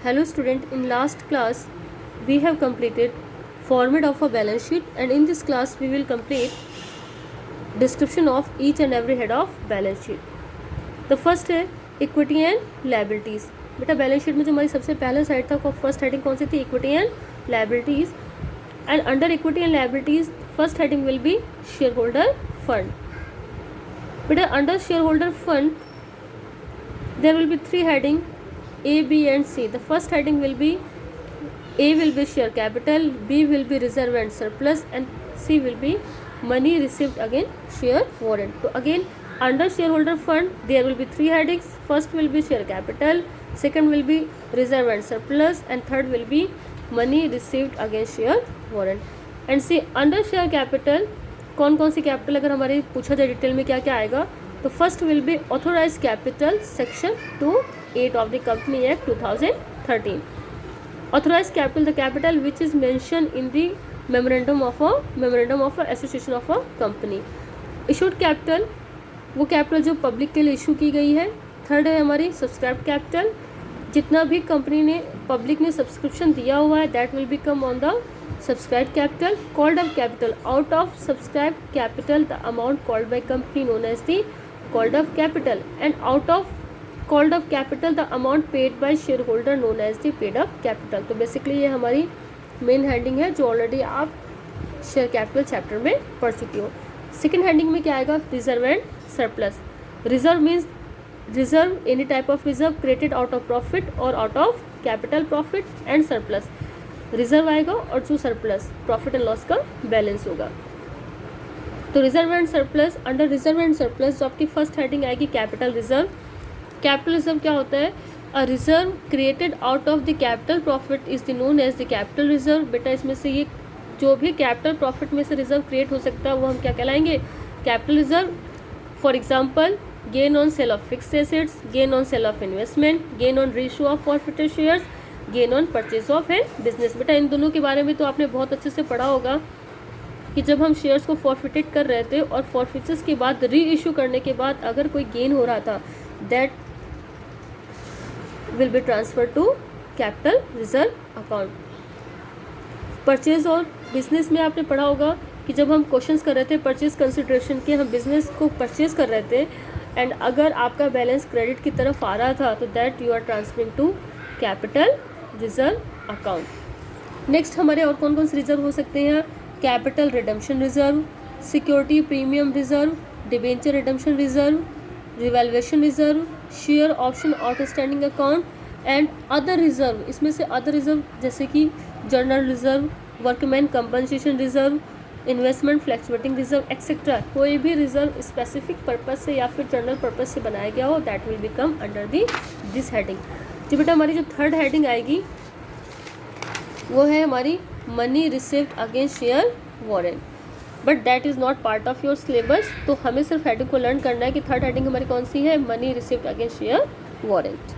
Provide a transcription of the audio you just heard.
Hello student, in last class we have completed format of a balance sheet, and in this class we will complete description of each and every head of balance sheet. The first है equity and liabilities. बेटा balance sheet में जो हमारी सबसे पहला side था, first heading कौन सी थी? Equity and liabilities. And under equity and liabilities first heading will be shareholder fund. बेटा under shareholder fund there will be three heading A, B and C. The first heading will be A will be share capital, B will be reserve and surplus, and C will be money received against share warrant. So again under shareholder fund there will be three headings. First will be share capital, second will be reserve and surplus, and third will be money received against share warrant. And see under share capital कौन कौन सी capital अगर हमारे पूछा जाए detail में क्या क्या आएगा, तो first will be authorize capital section 2(8) of the company act 2013. Authorize capital the capital which is mention in the memorandum of association of a company. Issued capital वो कैपिटल जो पब्लिक के लिए इशू की गई है. थर्ड है हमारी subscribed capital, जितना भी कंपनी ने पब्लिक ने सब्सक्रिप्शन दिया हुआ है that will become on the subscribed capital. Called up capital, out of subscribed capital the amount called by company known as the called up capital, and out of called up capital the amount paid by shareholder known as the paid up capital. तो basically ये हमारी main heading है जो already आप share capital chapter में पढ़ चुकी हो. सेकेंड हेडिंग में क्या आएगा? Reserve and surplus. Reserve means reserve any type of reserve created out of profit और out of capital profit, and surplus reserve आएगा और जो सरप्लस प्रॉफिट एंड लॉस का बैलेंस होगा. तो reserve and surplus, under reserve and surplus जो आपकी first heading आएगी कैपिटल रिजर्व. कैपिटल रिजर्व क्या होता है? A reserve created out of the capital profit is the known as the capital reserve. बेटा इसमें से ये जो भी कैपिटल प्रॉफिट में से रिजर्व क्रिएट हो सकता है वो हम क्या कहलाएंगे? Capital reserve. For example gain on sale of fixed assets, gain on sale of investment, gain on ratio of forfeited shares, gain on purchase of and business. बेटा इन दोनों के बारे में तो आपने बहुत अच्छे से पढ़ा होगा कि जब हम शेयर्स को फॉरफिटेड कर रहे थे और फॉरफिचर्स के बाद री इशू करने के बाद अगर कोई गेन हो रहा था that will be transfer to capital reserve account. Purchase और बिजनेस में आपने पढ़ा होगा कि जब हम क्वेश्चंस कर रहे थे परचेज कंसिडरेशन के, हम बिजनेस को परचेज कर रहे थे एंड अगर आपका बैलेंस क्रेडिट की तरफ आ रहा था तो that you are transferring to capital reserve account. Next हमारे और कौन कौन से रिजर्व हो सकते हैं? Capital redemption reserve, security premium reserve, debenture redemption reserve, revaluation reserve, share option outstanding account, and other reserve. इसमें से अदर रिजर्व जैसे कि general reserve, workman compensation reserve, investment fluctuating reserve etcetera. कोई भी रिजर्व स्पेसिफिक पर्पज से या फिर journal purpose से बनाया गया हो that will become under this heading. जी बेटा हमारी जो थर्ड हेडिंग आएगी वो है हमारी money received against share warrant, but that is not part of your syllabus. तो हमें सिर्फ हेडिंग को लर्न करना है कि थर्ड हेडिंग हमारी कौन सी है? Money received against share warrant.